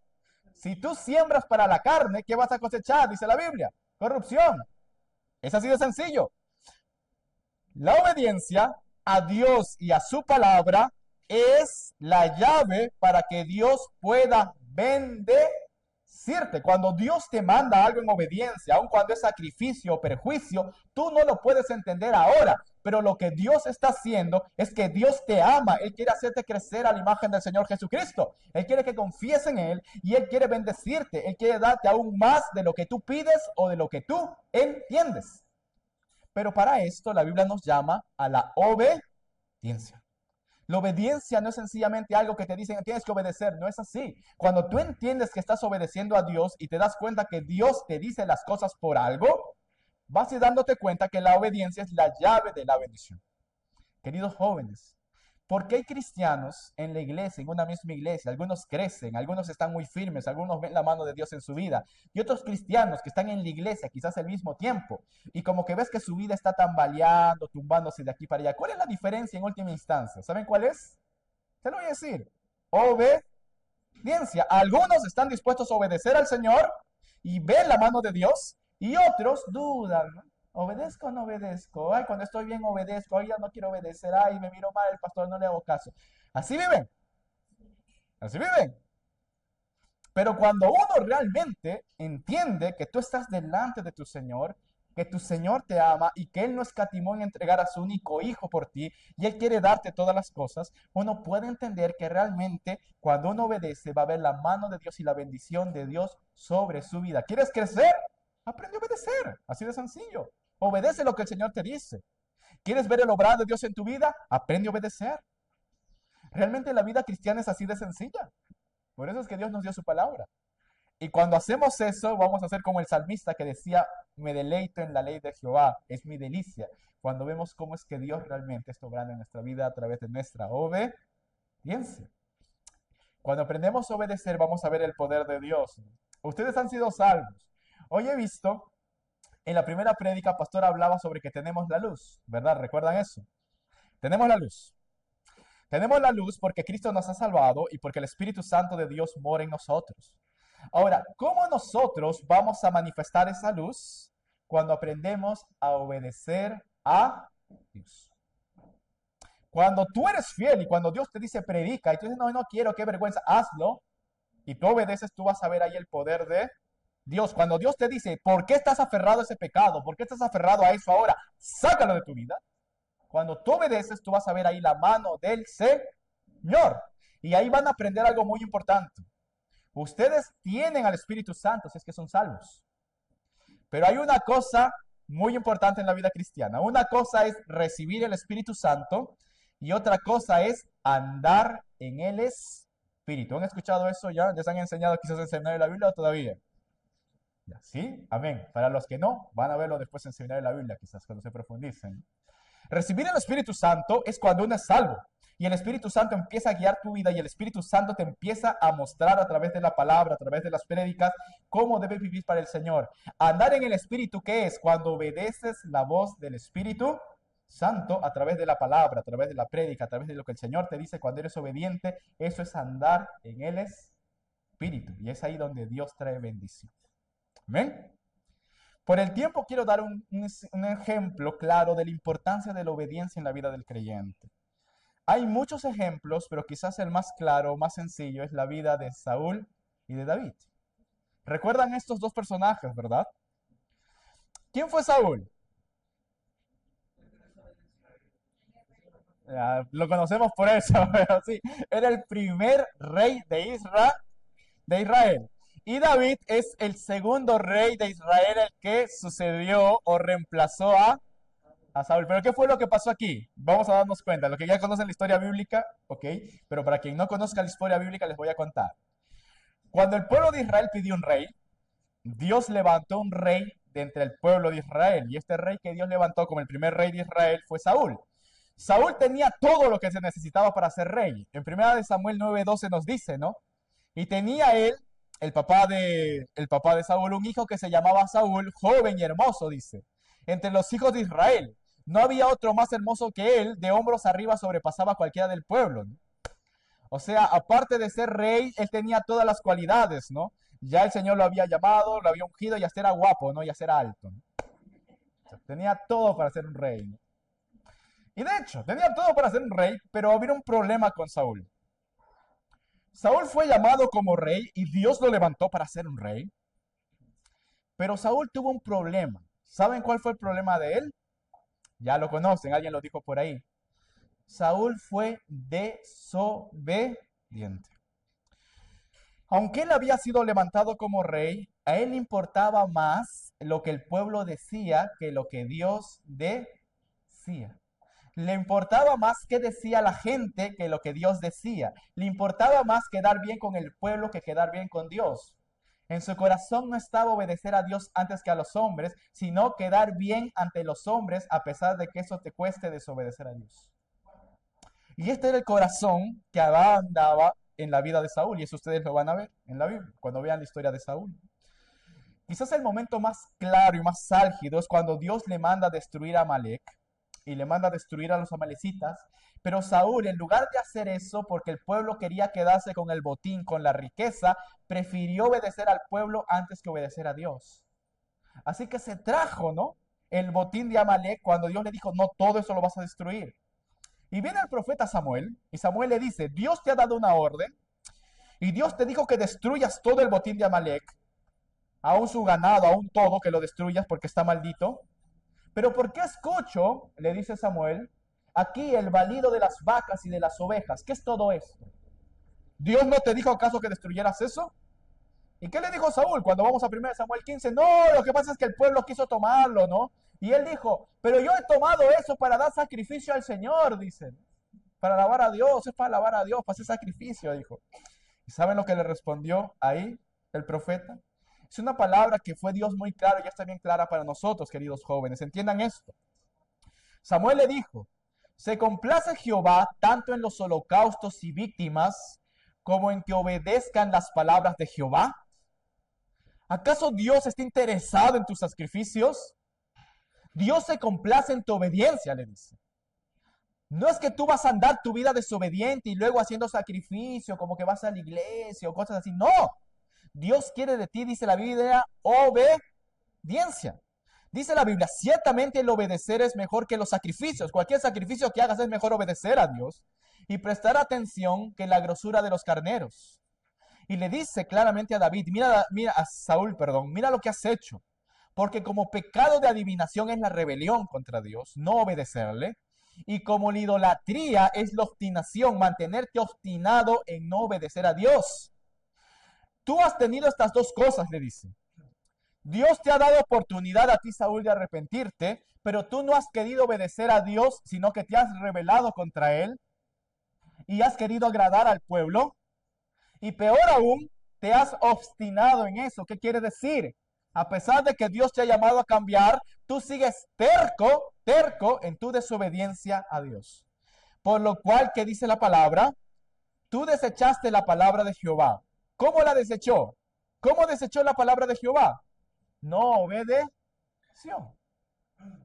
Si tú siembras para la carne, ¿qué vas a cosechar? Dice la Biblia. Corrupción. Es así de sencillo. La obediencia a Dios y a su palabra es la llave para que Dios pueda bendecirte. Cuando Dios te manda algo en obediencia, aun cuando es sacrificio o perjuicio, tú no lo puedes entender ahora. Pero lo que Dios está haciendo es que Dios te ama. Él quiere hacerte crecer a la imagen del Señor Jesucristo. Él quiere que confíes en Él y Él quiere bendecirte. Él quiere darte aún más de lo que tú pides o de lo que tú entiendes. Pero para esto la Biblia nos llama a la obediencia. La obediencia no es sencillamente algo que te dicen tienes que obedecer, no es así. Cuando tú entiendes que estás obedeciendo a Dios y te das cuenta que Dios te dice las cosas por algo, vas a ir dándote cuenta que la obediencia es la llave de la bendición. Queridos jóvenes, ¿por qué hay cristianos en la iglesia, en una misma iglesia? Algunos crecen, algunos están muy firmes, algunos ven la mano de Dios en su vida. Y otros cristianos que están en la iglesia quizás al mismo tiempo. Y como que ves que su vida está tambaleando, tumbándose de aquí para allá. ¿Cuál es la diferencia en última instancia? ¿Saben cuál es? Se lo voy a decir. Obediencia. Algunos están dispuestos a obedecer al Señor y ven la mano de Dios. Y otros dudan, ¿no? ¿Obedezco o no obedezco? Ay, cuando estoy bien obedezco. Ay, ya no quiero obedecer. Ay, me miro mal el pastor, no le hago caso. Así viven. Así viven. Pero cuando uno realmente entiende que tú estás delante de tu Señor, que tu Señor te ama y que Él no escatimó en entregar a su único hijo por ti y Él quiere darte todas las cosas, uno puede entender que realmente cuando uno obedece va a ver la mano de Dios y la bendición de Dios sobre su vida. ¿Quieres crecer? Aprende a obedecer. Así de sencillo. Obedece lo que el Señor te dice. ¿Quieres ver el obrar de Dios en tu vida? Aprende a obedecer. Realmente la vida cristiana es así de sencilla. Por eso es que Dios nos dio su palabra. Y cuando hacemos eso, vamos a ser como el salmista que decía, me deleito en la ley de Jehová, es mi delicia. Cuando vemos cómo es que Dios realmente está obrando en nuestra vida a través de nuestra obediencia. Cuando aprendemos a obedecer, vamos a ver el poder de Dios. Ustedes han sido salvos. Hoy he visto, en la primera prédica, pastor hablaba sobre que tenemos la luz, ¿verdad? ¿Recuerdan eso? Tenemos la luz. Tenemos la luz porque Cristo nos ha salvado y porque el Espíritu Santo de Dios mora en nosotros. Ahora, ¿cómo nosotros vamos a manifestar esa luz? cuando aprendemos a obedecer a Dios. Cuando tú eres fiel y cuando Dios te dice predica y tú dices, no, no quiero, qué vergüenza, hazlo, y tú obedeces, tú vas a ver ahí el poder de Dios. Cuando Dios te dice, ¿por qué estás aferrado a ese pecado? ¿Por qué estás aferrado a eso ahora? Sácalo de tu vida. Cuando tú obedeces, tú vas a ver ahí la mano del Señor. Y ahí van a aprender algo muy importante. Ustedes tienen al Espíritu Santo si es que son salvos. Pero hay una cosa muy importante en la vida cristiana. Una cosa es recibir el Espíritu Santo y otra cosa es andar en el Espíritu. ¿Han escuchado eso ya? ¿Les han enseñado quizás en seminario de la Biblia o todavía? ¿Sí? Amén. Para los que no, van a verlo después en seminario de la Biblia, quizás cuando se profundicen. Recibir el Espíritu Santo es cuando uno es salvo. Y el Espíritu Santo empieza a guiar tu vida y el Espíritu Santo te empieza a mostrar a través de la palabra, a través de las prédicas, cómo debes vivir para el Señor. Andar en el Espíritu, ¿qué es? Cuando obedeces la voz del Espíritu Santo a través de la palabra, a través de la prédica, a través de lo que el Señor te dice cuando eres obediente. Eso es andar en el Espíritu. Y es ahí donde Dios trae bendición. ¿Amén? Por el tiempo quiero dar un ejemplo claro de la importancia de la obediencia en la vida del creyente. Hay muchos ejemplos, pero quizás el más claro, más sencillo, es la vida de Saúl y de David. ¿Recuerdan estos dos personajes, verdad? ¿Quién fue Saúl? Lo conocemos por eso, pero sí, era el primer rey de Israel. Y David es el segundo rey de Israel, el que sucedió o reemplazó a Saúl. Pero ¿qué fue lo que pasó aquí? Vamos a darnos cuenta. Los que ya conocen la historia bíblica, ok, pero para quien no conozca la historia bíblica les voy a contar. Cuando el pueblo de Israel pidió un rey, Dios levantó un rey de entre el pueblo de Israel. Y este rey que Dios levantó como el primer rey de Israel fue Saúl. Saúl tenía todo lo que se necesitaba para ser rey. En 1 Samuel 9:12 nos dice, ¿no? Y tenía él, el papá de Saúl, un hijo que se llamaba Saúl, joven y hermoso, dice. Entre los hijos de Israel, no había otro más hermoso que él, de hombros arriba sobrepasaba a cualquiera del pueblo, ¿no? O sea, aparte de ser rey, él tenía todas las cualidades, ¿no? Ya el Señor lo había llamado, lo había ungido y hasta era guapo, ¿no? Y hasta era alto, ¿no? O sea, tenía todo para ser un rey, ¿no? Y de hecho, tenía todo para ser un rey, pero había un problema con Saúl. Saúl fue llamado como rey y Dios lo levantó para ser un rey. Pero Saúl tuvo un problema. ¿Saben cuál fue el problema de él? Ya lo conocen, alguien lo dijo por ahí. Saúl fue desobediente. Aunque él había sido levantado como rey, a él le importaba más lo que el pueblo decía que lo que Dios decía. Le importaba más qué decía la gente que lo que Dios decía. Le importaba más quedar bien con el pueblo que quedar bien con Dios. En su corazón no estaba obedecer a Dios antes que a los hombres, sino quedar bien ante los hombres a pesar de que eso te cueste desobedecer a Dios. Y este era el corazón que andaba en la vida de Saúl, y eso ustedes lo van a ver en la Biblia, cuando vean la historia de Saúl. Quizás el momento más claro y más álgido es cuando Dios le manda a destruir a Amalek y le manda a destruir a los amalecitas, pero Saúl, en lugar de hacer eso, porque el pueblo quería quedarse con el botín, con la riqueza, prefirió obedecer al pueblo antes que obedecer a Dios. Así que se trajo, ¿no? El botín de Amalek cuando Dios le dijo, no, todo eso lo vas a destruir. Y viene el profeta Samuel, y Samuel le dice, Dios te ha dado una orden, y Dios te dijo que destruyas todo el botín de Amalek, aún su ganado, aún todo, que lo destruyas porque está maldito. Pero ¿por qué escucho, le dice Samuel, aquí el balido de las vacas y de las ovejas? ¿Qué es todo esto? ¿Dios no te dijo acaso que destruyeras eso? ¿Y qué le dijo Saúl cuando vamos a 1 Samuel 15? No, lo que pasa es que el pueblo quiso tomarlo, ¿no? Y él dijo, pero yo he tomado eso para dar sacrificio al Señor, dicen. Para alabar a Dios, es para alabar a Dios, para hacer sacrificio, dijo. ¿Y saben lo que le respondió ahí el profeta? Es una palabra que fue Dios muy claro y ya está bien clara para nosotros, queridos jóvenes. Entiendan esto. Samuel le dijo, se complace Jehová tanto en los holocaustos y víctimas como en que obedezcan las palabras de Jehová. ¿Acaso Dios está interesado en tus sacrificios? Dios se complace en tu obediencia, le dice. No es que tú vas a andar tu vida desobediente y luego haciendo sacrificio, como que vas a la iglesia o cosas así. No. Dios quiere de ti, dice la Biblia, obediencia. Dice la Biblia, ciertamente el obedecer es mejor que los sacrificios. Cualquier sacrificio que hagas es mejor obedecer a Dios y prestar atención que la grosura de los carneros. Y le dice claramente a David, mira a Saúl, perdón, mira lo que has hecho. Porque como pecado de adivinación es la rebelión contra Dios, no obedecerle. Y como la idolatría es la obstinación, mantenerte obstinado en no obedecer a Dios. Tú has tenido estas dos cosas, le dice. Dios te ha dado oportunidad a ti, Saúl, de arrepentirte, pero tú no has querido obedecer a Dios, sino que te has rebelado contra Él y has querido agradar al pueblo. Y peor aún, te has obstinado en eso. ¿Qué quiere decir? A pesar de que Dios te ha llamado a cambiar, tú sigues terco en tu desobediencia a Dios. Por lo cual, ¿qué dice la palabra? Tú desechaste la palabra de Jehová. ¿Cómo la desechó? ¿Cómo desechó la palabra de Jehová? No obedeció.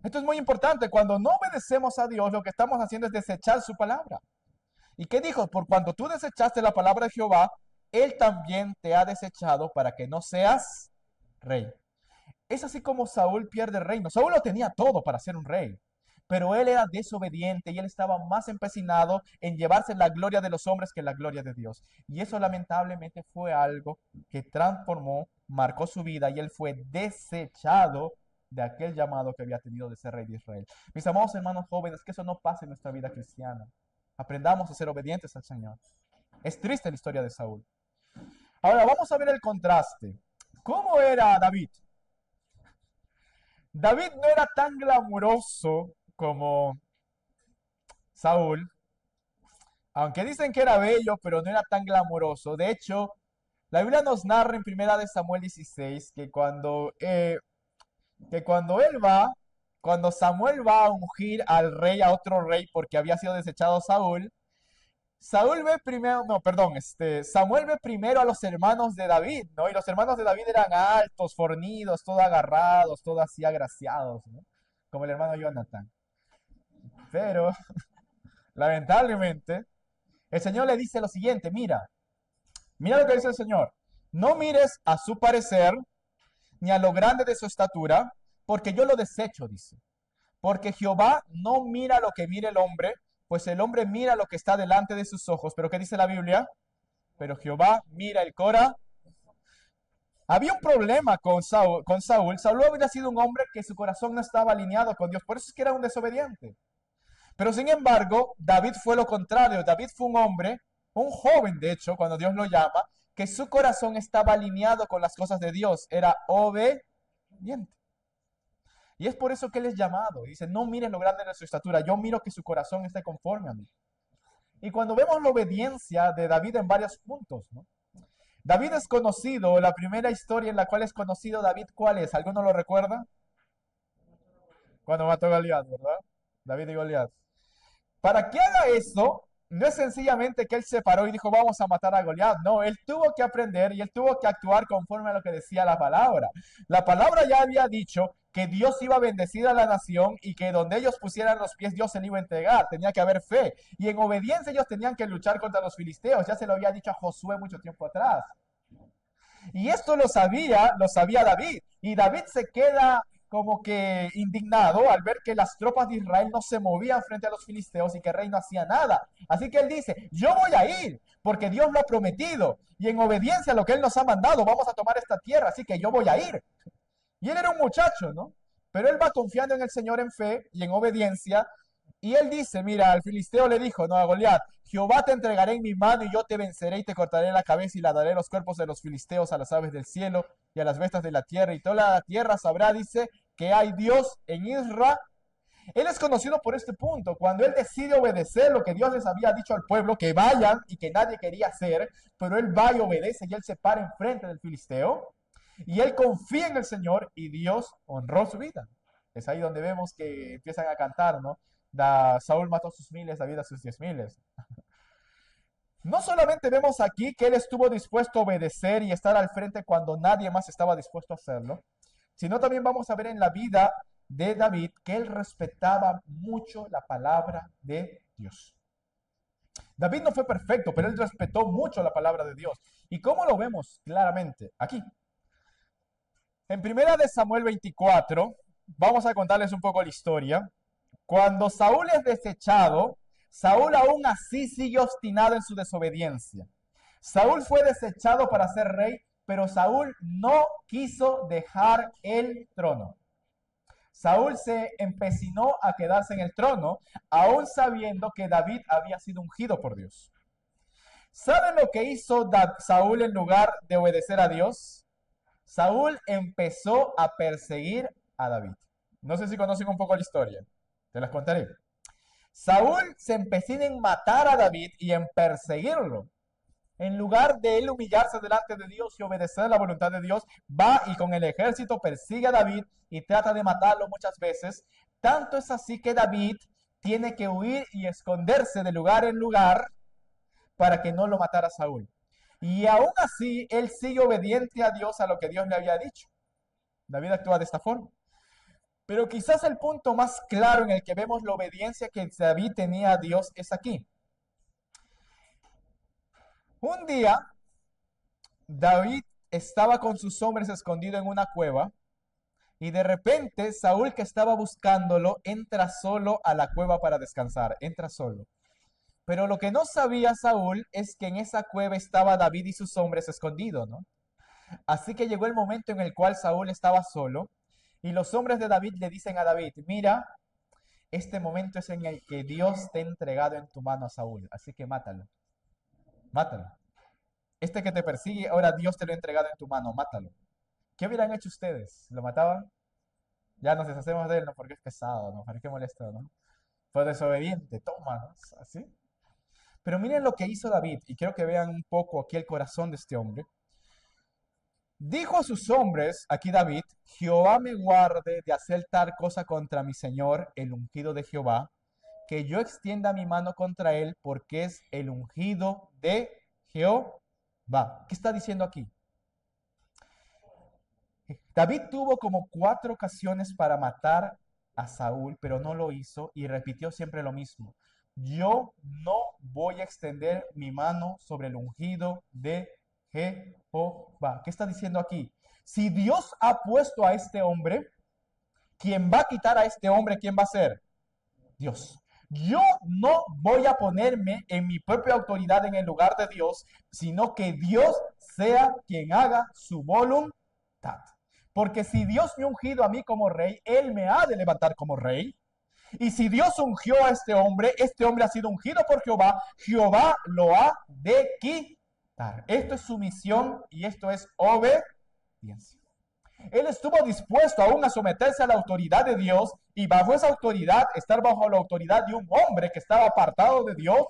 Esto es muy importante. Cuando no obedecemos a Dios, lo que estamos haciendo es desechar su palabra. ¿Y qué dijo? Por cuando tú desechaste la palabra de Jehová, Él también te ha desechado para que no seas rey. Es así como Saúl pierde el reino. Saúl lo tenía todo para ser un rey, pero él era desobediente y él estaba más empecinado en llevarse la gloria de los hombres que la gloria de Dios. Y eso lamentablemente fue algo que transformó, marcó su vida y él fue desechado de aquel llamado que había tenido de ser rey de Israel. Mis amados hermanos jóvenes, que eso no pase en nuestra vida cristiana. Aprendamos a ser obedientes al Señor. Es triste la historia de Saúl. Ahora vamos a ver el contraste. ¿Cómo era David? David no era tan glamuroso como Saúl, aunque dicen que era bello, pero no era tan glamuroso. De hecho, la Biblia nos narra en Primera de Samuel 16 cuando Samuel va a ungir al rey, a otro rey, porque había sido desechado Saúl, Samuel ve primero a los hermanos de David, ¿no? Y los hermanos de David eran altos, fornidos, todos agarrados, todos así agraciados, ¿no? Como el hermano Jonathan. Pero, lamentablemente, el Señor le dice lo siguiente, mira lo que dice el Señor. No mires a su parecer, ni a lo grande de su estatura, porque yo lo desecho, dice. Porque Jehová no mira lo que mira el hombre, pues el hombre mira lo que está delante de sus ojos. Pero ¿qué dice la Biblia? Pero Jehová mira el corazón. Había un problema con Saúl. Saúl había sido un hombre que su corazón no estaba alineado con Dios. Por eso es que era un desobediente. Pero sin embargo, David fue lo contrario. David fue un hombre, un joven de hecho, cuando Dios lo llama, que su corazón estaba alineado con las cosas de Dios. Era obediente. Y es por eso que él es llamado. Dice, no mires lo grande de su estatura, yo miro que su corazón esté conforme a mí. Y cuando vemos la obediencia de David en varios puntos, ¿no? David es conocido, la primera historia en la cual es conocido David, ¿cuál es? ¿Alguno lo recuerda? Cuando mató a Goliat, ¿verdad? David y Goliat. Para que haga eso, no es sencillamente que él se paró y dijo, vamos a matar a Goliat. No, él tuvo que aprender y él tuvo que actuar conforme a lo que decía la palabra. La palabra ya había dicho que Dios iba a bendecir a la nación y que donde ellos pusieran los pies, Dios se le iba a entregar. Tenía que haber fe. Y en obediencia ellos tenían que luchar contra los filisteos. Ya se lo había dicho a Josué mucho tiempo atrás. Y esto lo sabía David. Y David se queda como que indignado al ver que las tropas de Israel no se movían frente a los filisteos y que el rey no hacía nada. Así que él dice, yo voy a ir porque Dios lo ha prometido y en obediencia a lo que él nos ha mandado vamos a tomar esta tierra, así que yo voy a ir. Y él era un muchacho, ¿no? Pero él va confiando en el Señor en fe y en obediencia. Y él dice, mira, al filisteo le dijo, no, a Goliat, Jehová te entregaré en mi mano y yo te venceré y te cortaré la cabeza y la daré los cuerpos de los filisteos a las aves del cielo y a las bestias de la tierra. Y toda la tierra sabrá, dice, que hay Dios en Israel. Él es conocido por este punto, cuando él decide obedecer lo que Dios les había dicho al pueblo, que vayan y que nadie quería hacer, pero él va y obedece y él se para enfrente del filisteo. Y él confía en el Señor y Dios honró su vida. Es ahí donde vemos que empiezan a cantar, ¿no? Saúl mató a sus miles, David a sus 10,000. No solamente vemos aquí que él estuvo dispuesto a obedecer y estar al frente cuando nadie más estaba dispuesto a hacerlo, sino también vamos a ver en la vida de David que él respetaba mucho la palabra de Dios. David no fue perfecto, pero él respetó mucho la palabra de Dios. ¿Y cómo lo vemos claramente? Aquí. En primera de Samuel 24, vamos a contarles un poco la historia. Cuando Saúl es desechado, Saúl aún así sigue obstinado en su desobediencia. Saúl fue desechado para ser rey, pero Saúl no quiso dejar el trono. Saúl se empecinó a quedarse en el trono, aún sabiendo que David había sido ungido por Dios. ¿Saben lo que hizo Saúl en lugar de obedecer a Dios? Saúl empezó a perseguir a David. No sé si conocen un poco la historia. Te las contaré. Saúl se empecina en matar a David y en perseguirlo. En lugar de él humillarse delante de Dios y obedecer la voluntad de Dios, va y con el ejército persigue a David y trata de matarlo muchas veces. Tanto es así que David tiene que huir y esconderse de lugar en lugar para que no lo matara Saúl. Y aún así, él sigue obediente a Dios, a lo que Dios le había dicho. David actúa de esta forma. Pero quizás el punto más claro en el que vemos la obediencia que David tenía a Dios es aquí. Un día, David estaba con sus hombres escondido en una cueva y de repente Saúl, que estaba buscándolo, entra solo a la cueva para descansar, entra solo. Pero lo que no sabía Saúl es que en esa cueva estaba David y sus hombres escondidos, ¿no? Así que llegó el momento en el cual Saúl estaba solo y los hombres de David le dicen a David, mira, este momento es en el que Dios te ha entregado en tu mano a Saúl, así que mátalo, mátalo. Este que te persigue, ahora Dios te lo ha entregado en tu mano, mátalo. ¿Qué hubieran hecho ustedes? ¿Lo mataban? Ya nos deshacemos de él, ¿no? Porque es pesado, ¿no? ¿Para qué molesto, no? Fue desobediente, toma, ¿no? Así. Pero miren lo que hizo David, y quiero que vean un poco aquí el corazón de este hombre. Dijo a sus hombres, aquí David, Jehová me guarde de hacer tal cosa contra mi señor, el ungido de Jehová, que yo extienda mi mano contra él, porque es el ungido de Jehová. ¿Qué está diciendo aquí? David tuvo como 4 ocasiones para matar a Saúl, pero no lo hizo y repitió siempre lo mismo. Yo no voy a extender mi mano sobre el ungido de Jehová. ¿Qué está diciendo aquí? Si Dios ha puesto a este hombre, quien va a quitar a este hombre, ¿quién va a ser? Dios. Yo no voy a ponerme en mi propia autoridad en el lugar de Dios, sino que Dios sea quien haga su voluntad. Porque si Dios me ha ungido a mí como rey, Él me ha de levantar como rey. Y si Dios ungió a este hombre ha sido ungido por Jehová, Jehová lo ha de quitar. Esto es sumisión y esto es obediencia. Él estuvo dispuesto aún a someterse a la autoridad de Dios y bajo esa autoridad, estar bajo la autoridad de un hombre que estaba apartado de Dios,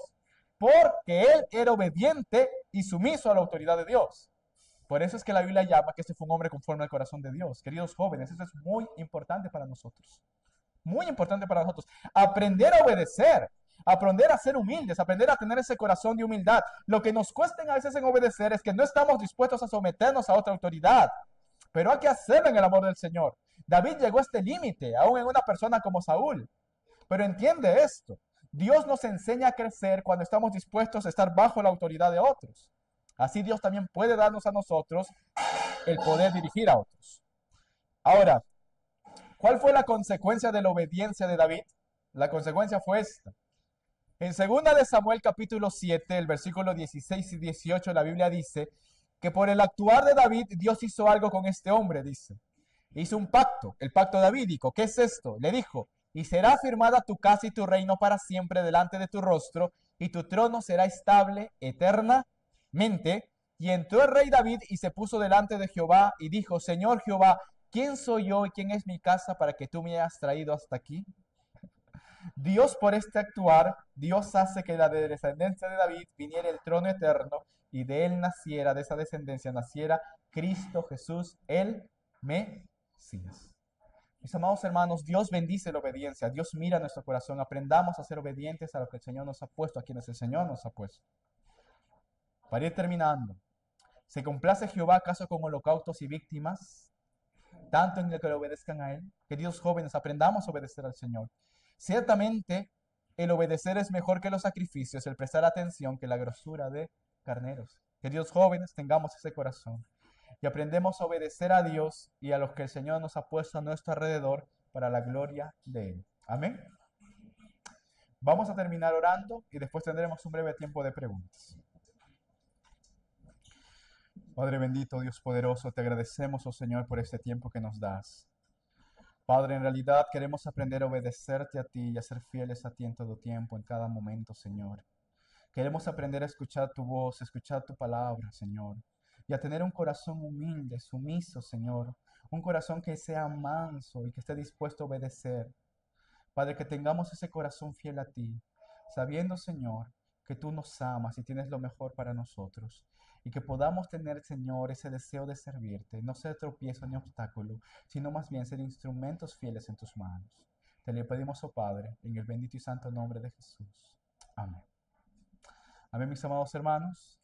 porque él era obediente y sumiso a la autoridad de Dios. Por eso es que la Biblia llama que este fue un hombre conforme al corazón de Dios. Queridos jóvenes, eso es muy importante para nosotros. Muy importante para nosotros. Aprender a obedecer, aprender a ser humildes, aprender a tener ese corazón de humildad. Lo que nos cuesta a veces en obedecer es que no estamos dispuestos a someternos a otra autoridad. Pero hay que hacerlo en el amor del Señor. David llegó a este límite, aún en una persona como Saúl. Pero entiende esto. Dios nos enseña a crecer cuando estamos dispuestos a estar bajo la autoridad de otros. Así Dios también puede darnos a nosotros el poder dirigir a otros. Ahora, ¿cuál fue la consecuencia de la obediencia de David? La consecuencia fue esta. En 2 de Samuel capítulo 7, el versículo 16 y 18, la Biblia dice que por el actuar de David, Dios hizo algo con este hombre, dice. Hizo un pacto, el pacto davídico. ¿Qué es esto? Le dijo, y será firmada tu casa y tu reino para siempre delante de tu rostro, y tu trono será estable eternamente. Y entró el rey David y se puso delante de Jehová y dijo, Señor Jehová, ¿quién soy yo y quién es mi casa para que tú me hayas traído hasta aquí? Dios por este actuar, Dios hace que la descendencia de David viniera el trono eterno y de él naciera, de esa descendencia naciera Cristo Jesús, el Mesías. Mis amados hermanos, Dios bendice la obediencia, Dios mira nuestro corazón, aprendamos a ser obedientes a lo que el Señor nos ha puesto, a quienes el Señor nos ha puesto. Para ir terminando, ¿se complace Jehová acaso con holocaustos y víctimas? Tanto en el que le obedezcan a Él. Queridos jóvenes, aprendamos a obedecer al Señor. Ciertamente, el obedecer es mejor que los sacrificios, el prestar atención que la grosura de carneros. Queridos jóvenes, tengamos ese corazón y aprendemos a obedecer a Dios y a los que el Señor nos ha puesto a nuestro alrededor para la gloria de Él. Amén. Vamos a terminar orando y después tendremos un breve tiempo de preguntas. Padre bendito, Dios poderoso, te agradecemos, oh Señor, por este tiempo que nos das. Padre, en realidad queremos aprender a obedecerte a ti y a ser fieles a ti en todo tiempo, en cada momento, Señor. Queremos aprender a escuchar tu voz, a escuchar tu palabra, Señor, y a tener un corazón humilde, sumiso, Señor, un corazón que sea manso y que esté dispuesto a obedecer. Padre, que tengamos ese corazón fiel a ti, sabiendo, Señor, que tú nos amas y tienes lo mejor para nosotros. Y que podamos tener, Señor, ese deseo de servirte, no ser tropiezo ni obstáculo, sino más bien ser instrumentos fieles en tus manos. Te lo pedimos, oh Padre, en el bendito y santo nombre de Jesús. Amén. Amén, mis amados hermanos.